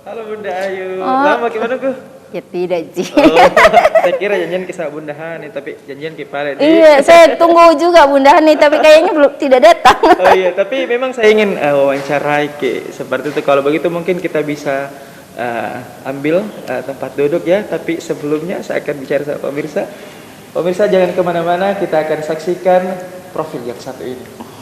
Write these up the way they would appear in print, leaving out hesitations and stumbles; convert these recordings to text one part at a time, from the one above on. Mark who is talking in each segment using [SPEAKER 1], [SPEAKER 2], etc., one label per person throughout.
[SPEAKER 1] Halo Bunda Ayu.
[SPEAKER 2] Oh.
[SPEAKER 1] Lama gimana ku?
[SPEAKER 2] Ya tidak, Ji.
[SPEAKER 1] Oh, saya kira janjian kisah Bunda Hani, tapi janjian kipare di.
[SPEAKER 2] Iya, saya tunggu juga Bunda Hani, tapi kayaknya belum tidak datang.
[SPEAKER 1] Oh iya, tapi memang saya ingin wawancarai Ki. Seperti itu. Kalau begitu mungkin kita bisa ambil tempat duduk ya. Tapi sebelumnya saya akan bicara sama pemirsa. Pemirsa jangan kemana-mana, kita akan saksikan profil yang satu ini.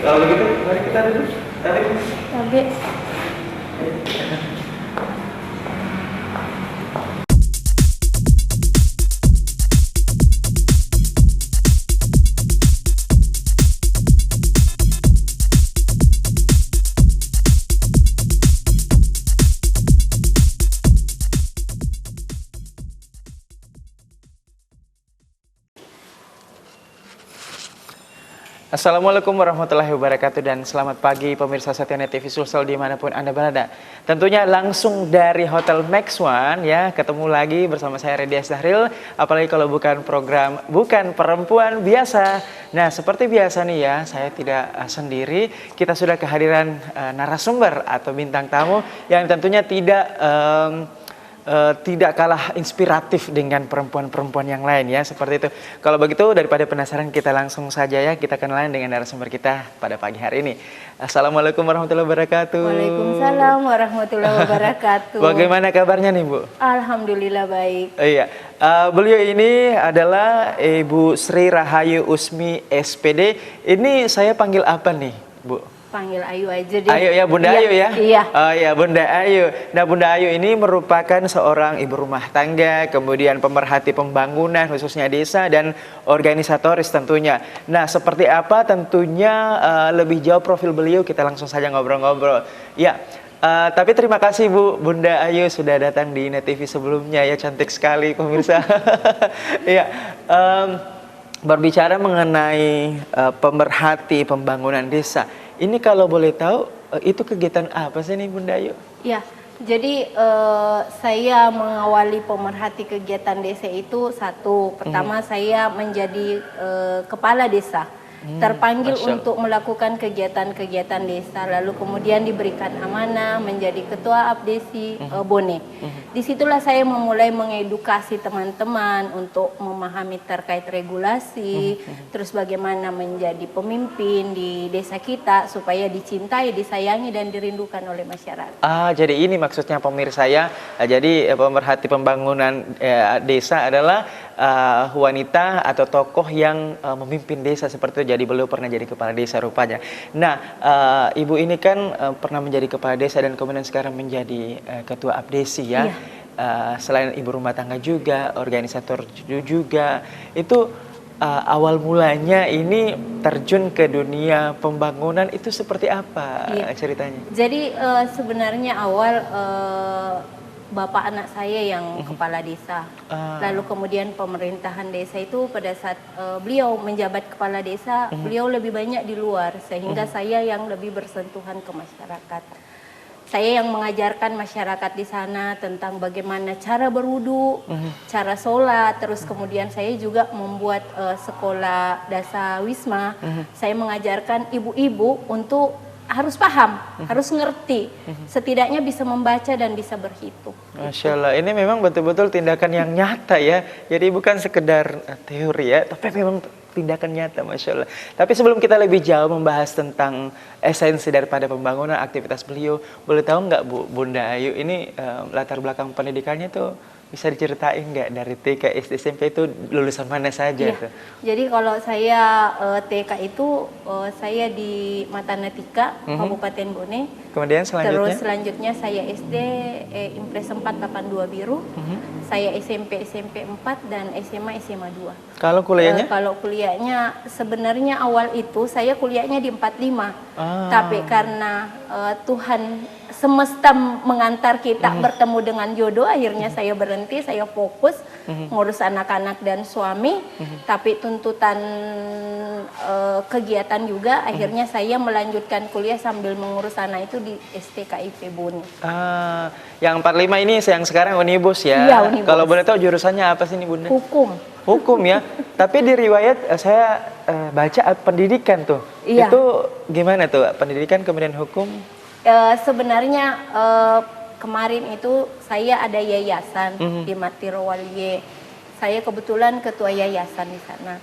[SPEAKER 1] Kalau begitu, mari kita duduk.
[SPEAKER 2] Tapi
[SPEAKER 1] Assalamualaikum warahmatullahi wabarakatuh dan selamat pagi pemirsa Satyana TV Sulsel dimanapun Anda berada. Tentunya langsung dari Hotel Max One ya, ketemu lagi bersama saya Redias Dahril. Apalagi kalau bukan program Bukan Perempuan Biasa. Nah seperti biasa nih ya, saya tidak sendiri. Kita sudah kehadiran narasumber atau bintang tamu yang tentunya tidak kalah inspiratif dengan perempuan-perempuan yang lain ya, seperti itu. Kalau begitu daripada penasaran, kita langsung saja ya, kita kenalan dengan narasumber kita pada pagi hari ini. Assalamualaikum warahmatullahi wabarakatuh.
[SPEAKER 2] Waalaikumsalam warahmatullahi wabarakatuh.
[SPEAKER 1] Bagaimana kabarnya nih Bu?
[SPEAKER 2] Alhamdulillah baik.
[SPEAKER 1] Iya, beliau ini adalah Ibu Sri Rahayu Usmi SPD. Ini saya panggil apa nih Bu?
[SPEAKER 2] Panggil Ayu aja deh.
[SPEAKER 1] Ayu ya, Bunda Ayu ya?
[SPEAKER 2] Iya.
[SPEAKER 1] Oh ya, Bunda Ayu. Nah, Bunda Ayu ini merupakan seorang ibu rumah tangga, kemudian pemerhati pembangunan khususnya desa dan organisatoris tentunya. Nah, seperti apa tentunya lebih jauh profil beliau, kita langsung saja ngobrol-ngobrol. Ya, tapi terima kasih Bunda Ayu sudah datang di Net TV sebelumnya ya, cantik sekali pemirsa. Iya. Berbicara mengenai pemerhati pembangunan desa, ini kalau boleh tahu itu kegiatan apa sih nih Bunda Ayu?
[SPEAKER 2] Ya, jadi saya mengawali pemerhati kegiatan desa itu pertama saya menjadi kepala desa. Terpanggil untuk melakukan kegiatan-kegiatan desa, lalu kemudian diberikan amanah menjadi ketua abdesi Bone. Disitulah saya memulai mengedukasi teman-teman untuk memahami terkait regulasi, terus bagaimana menjadi pemimpin di desa kita supaya dicintai, disayangi dan dirindukan oleh masyarakat.
[SPEAKER 1] Jadi ini maksudnya pemirsa ya. Jadi pemerhati pembangunan desa adalah wanita atau tokoh yang memimpin desa seperti itu. Jadi beliau pernah jadi kepala desa rupanya. Nah, Ibu ini kan pernah menjadi kepala desa dan kemudian sekarang menjadi ketua abdesi ya. Iya. Selain ibu rumah tangga juga, organisator juga. Itu awal mulanya ini terjun ke dunia pembangunan itu seperti apa ceritanya?
[SPEAKER 2] Jadi sebenarnya awal bapak anak saya yang kepala desa. Lalu kemudian pemerintahan desa itu pada saat beliau menjabat kepala desa, beliau lebih banyak di luar sehingga saya yang lebih bersentuhan ke masyarakat. Saya yang mengajarkan masyarakat di sana tentang bagaimana cara berwudu, cara sholat, terus kemudian saya juga membuat sekolah dasar wisma. Saya mengajarkan ibu-ibu untuk harus paham, harus ngerti, setidaknya bisa membaca dan bisa berhitung.
[SPEAKER 1] Masya Allah, ini memang betul-betul tindakan yang nyata ya. Jadi bukan sekedar teori ya, tapi memang tindakan nyata, Masya Allah. Tapi sebelum kita lebih jauh membahas tentang esensi daripada pembangunan aktivitas beliau, boleh tahu nggak Bunda Ayu ini latar belakang pendidikannya tuh bisa diceritain nggak dari TK, SD, SMP itu lulusan mana saja
[SPEAKER 2] Iya.
[SPEAKER 1] tuh?
[SPEAKER 2] Jadi kalau saya TK itu saya di Matanatika, Kabupaten Bone.
[SPEAKER 1] Kemudian
[SPEAKER 2] Terus
[SPEAKER 1] selanjutnya?
[SPEAKER 2] selanjutnya saya SD Impres 482 Biru. Saya SMP 4 dan SMA 2.
[SPEAKER 1] Kalau kuliahnya?
[SPEAKER 2] Kalau kuliahnya sebenarnya awal itu saya kuliahnya di 45.
[SPEAKER 1] Ah.
[SPEAKER 2] Tapi karena Tuhan semesta mengantar kita bertemu dengan jodoh, akhirnya saya berhenti, saya fokus ngurus anak-anak dan suami. Tapi tuntutan kegiatan juga, akhirnya saya melanjutkan kuliah sambil mengurus anak itu di STKIP Bone.
[SPEAKER 1] Yang 45 ini yang sekarang Unibus ya?
[SPEAKER 2] Iya, Unibus.
[SPEAKER 1] Kalau boleh tahu jurusannya apa sih nih Bunda?
[SPEAKER 2] Hukum.
[SPEAKER 1] Hukum ya. Tapi di riwayat saya baca pendidikan tuh.
[SPEAKER 2] Iya.
[SPEAKER 1] Itu gimana tuh? Pendidikan kemudian hukum?
[SPEAKER 2] Sebenarnya kemarin itu saya ada yayasan di Matirowalie. Saya kebetulan ketua yayasan di sana.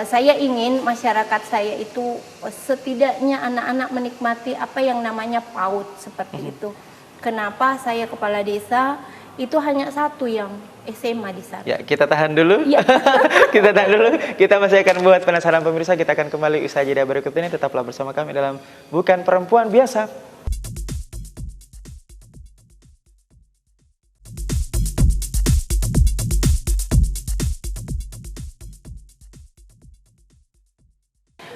[SPEAKER 2] Saya ingin masyarakat saya itu setidaknya anak-anak menikmati apa yang namanya PAUD seperti itu. Kenapa saya kepala desa itu hanya satu yang SMA di sana.
[SPEAKER 1] Ya, kita tahan dulu.
[SPEAKER 2] Iya.
[SPEAKER 1] Kita tahan dulu. Kita masih akan buat penasaran pemirsa. Kita akan kembali usai jeda berikut ini. Tetaplah bersama kami dalam Bukan Perempuan Biasa.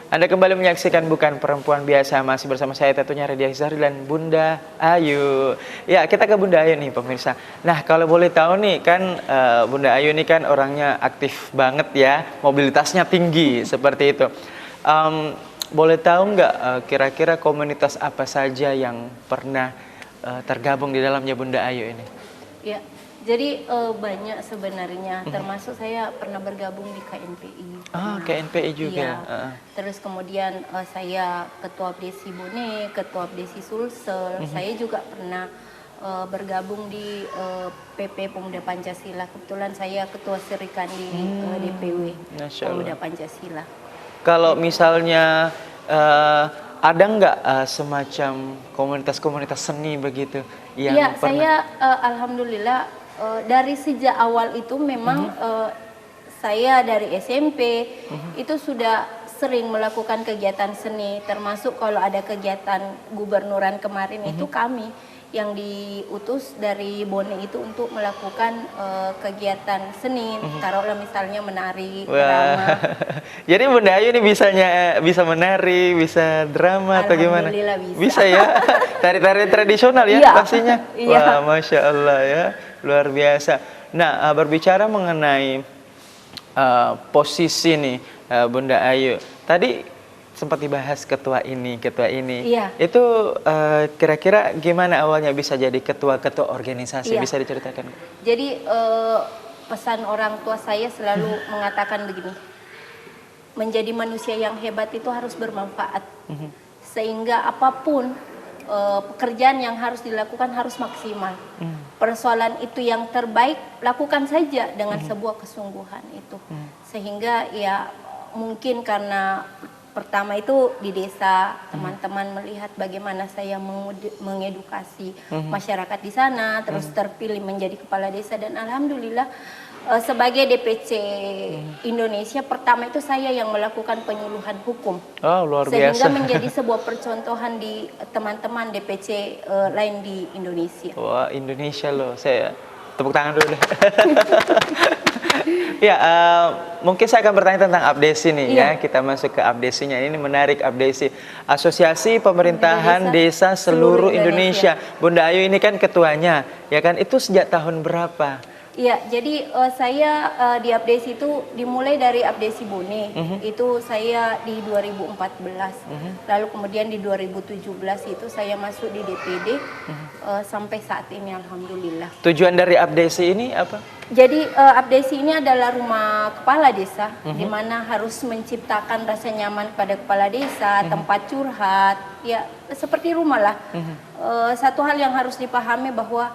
[SPEAKER 1] Anda kembali menyaksikan Bukan Perempuan Biasa, masih bersama saya tentunya Radia Hizari dan Bunda Ayu. Ya, kita ke Bunda Ayu nih pemirsa. Nah, kalau boleh tahu nih kan Bunda Ayu ini kan orangnya aktif banget ya, mobilitasnya tinggi seperti itu. Boleh tahu nggak kira-kira komunitas apa saja yang pernah tergabung di dalamnya Bunda Ayu ini?
[SPEAKER 2] Ya, jadi banyak sebenarnya, termasuk saya pernah bergabung di KNPI.
[SPEAKER 1] KNPI juga.
[SPEAKER 2] Iya. Terus kemudian saya ketua Abdesi Bone, ketua Abdesi Sulsel. Saya juga pernah bergabung di PP Pemuda Pancasila. Kebetulan saya ketua Serikan di DPW Pemuda Pancasila.
[SPEAKER 1] Kalau misalnya ada nggak semacam komunitas-komunitas seni begitu yang
[SPEAKER 2] Iya,
[SPEAKER 1] pernah?
[SPEAKER 2] saya alhamdulillah dari sejak awal itu memang saya dari SMP itu sudah sering melakukan kegiatan seni, termasuk kalau ada kegiatan gubernuran kemarin itu kami yang diutus dari Bone itu untuk melakukan kegiatan seni, taruhlah misalnya menari, drama.
[SPEAKER 1] Jadi Bunda Ayu ini bisa menari, bisa drama atau gimana?
[SPEAKER 2] Alhamdulillah bisa.
[SPEAKER 1] Bisa ya? Tari-tari tradisional ya
[SPEAKER 2] Iya.
[SPEAKER 1] pastinya?
[SPEAKER 2] Iya.
[SPEAKER 1] Wah, Masya Allah ya, luar biasa. Nah, berbicara mengenai posisi nih Bunda Ayu, tadi sempat dibahas ketua ini.
[SPEAKER 2] Iya.
[SPEAKER 1] Itu kira-kira gimana awalnya bisa jadi ketua-ketua organisasi?
[SPEAKER 2] Iya.
[SPEAKER 1] Bisa diceritakan?
[SPEAKER 2] Jadi pesan orang tua saya selalu mengatakan begini, menjadi manusia yang hebat itu harus bermanfaat, sehingga apapun pekerjaan yang harus dilakukan harus maksimal. Persoalan itu yang terbaik lakukan saja dengan sebuah kesungguhan itu, sehingga ya mungkin karena pertama itu di desa teman-teman melihat bagaimana saya mengedukasi masyarakat di sana, terus terpilih menjadi kepala desa dan alhamdulillah sebagai DPC Indonesia pertama itu saya yang melakukan penyuluhan hukum.
[SPEAKER 1] Oh, luar biasa.
[SPEAKER 2] Sehingga menjadi sebuah percontohan di teman-teman DPC lain di Indonesia.
[SPEAKER 1] Wah, Indonesia loh. Saya tepuk tangan dulu deh. Ya, mungkin saya akan bertanya tentang Abdesi nih ya. Kita masuk ke Abdesinya. Ini menarik, Abdesi. Asosiasi Pemerintahan Desa Seluruh Indonesia. Bunda Ayu ini kan ketuanya, ya kan? Itu sejak tahun berapa
[SPEAKER 2] Iya, jadi saya di abdesi itu dimulai dari abdesi Bone. Itu saya di 2014. Lalu kemudian di 2017 itu saya masuk di DPD sampai saat ini alhamdulillah.
[SPEAKER 1] Tujuan dari abdesi ini apa?
[SPEAKER 2] Jadi abdesi ini adalah rumah kepala desa di mana harus menciptakan rasa nyaman pada kepala desa, tempat curhat, ya seperti rumah lah. Satu hal yang harus dipahami bahwa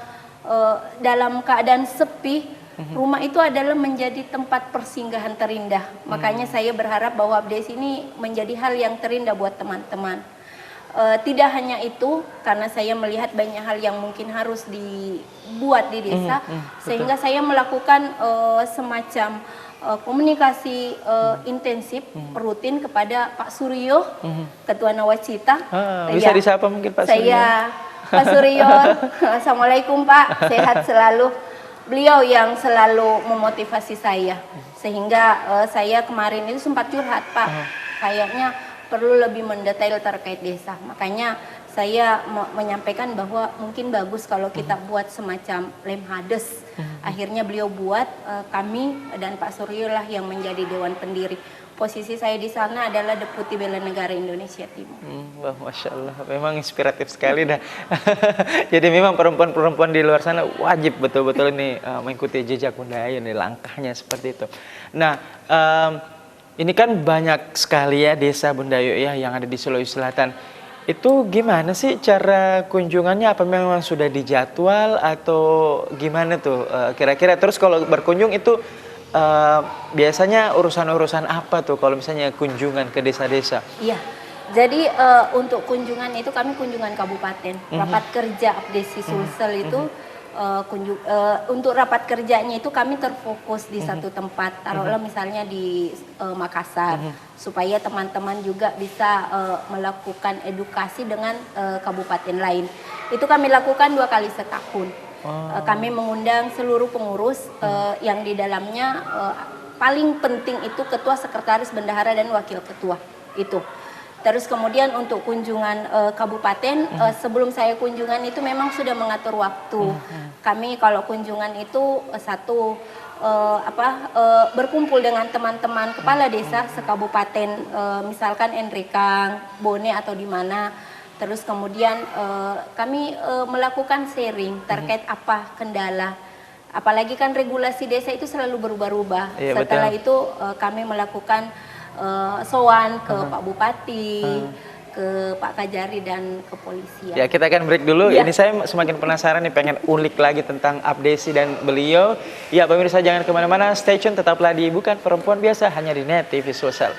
[SPEAKER 2] dalam keadaan sepi, rumah itu adalah menjadi tempat persinggahan terindah. Makanya saya berharap bahwa abdesi ini menjadi hal yang terindah buat teman-teman. Tidak hanya itu, karena saya melihat banyak hal yang mungkin harus dibuat di desa, sehingga saya melakukan semacam komunikasi intensif rutin kepada Pak Suryo, Ketua Nawacita.
[SPEAKER 1] Bisa disapa mungkin Pak Suryo?
[SPEAKER 2] Pak Suryo, Assalamualaikum Pak, sehat selalu. Beliau yang selalu memotivasi saya, sehingga saya kemarin itu sempat curhat, Pak, kayaknya perlu lebih mendetail terkait desa. Makanya saya menyampaikan bahwa mungkin bagus kalau kita buat semacam lemhades. Akhirnya beliau buat, kami dan Pak Suryo lah yang menjadi Dewan Pendiri. Posisi saya di sana adalah Deputi Bela Negara Indonesia Timur.
[SPEAKER 1] Wah, Masya Allah, memang inspiratif sekali dah. Jadi memang perempuan-perempuan di luar sana wajib betul-betul ini mengikuti jejak Bunda Ayu, nih langkahnya seperti itu. Nah, ini kan banyak sekali ya desa Bunda Ayu ya yang ada di Sulawesi Selatan. Itu gimana sih cara kunjungannya? Apa memang sudah dijadwal atau gimana tuh kira-kira? Terus kalau berkunjung itu biasanya urusan-urusan apa tuh kalau misalnya kunjungan ke desa-desa?
[SPEAKER 2] Iya, jadi untuk kunjungan itu kami kunjungan kabupaten. Rapat kerja abdesi Sulsel itu untuk rapat kerjanya itu kami terfokus di satu tempat, taruhlah misalnya di Makassar, supaya teman-teman juga bisa melakukan edukasi dengan kabupaten lain. Itu kami lakukan 2 kali setahun. Kami mengundang seluruh pengurus yang di dalamnya paling penting itu ketua, sekretaris, bendahara, dan wakil ketua itu. Terus kemudian untuk kunjungan kabupaten, sebelum saya kunjungan itu memang sudah mengatur waktu. Kami kalau kunjungan itu berkumpul dengan teman-teman kepala desa sekabupaten, misalkan Enrekang, Bone atau di mana. Terus kemudian kami melakukan sharing terkait apa kendala. Apalagi kan regulasi desa itu selalu berubah-ubah.
[SPEAKER 1] Iya,
[SPEAKER 2] setelah
[SPEAKER 1] betul.
[SPEAKER 2] itu kami melakukan sowan ke Pak Bupati, ke Pak Kajari, dan kepolisian.
[SPEAKER 1] Ya, kita akan break dulu.
[SPEAKER 2] Ya.
[SPEAKER 1] Ini saya semakin penasaran nih, pengen ulik lagi tentang abdesi dan beliau. Ya, pemirsa jangan kemana-mana, stay tune, tetaplah di Bukan Perempuan Biasa hanya di Net TV Sosial.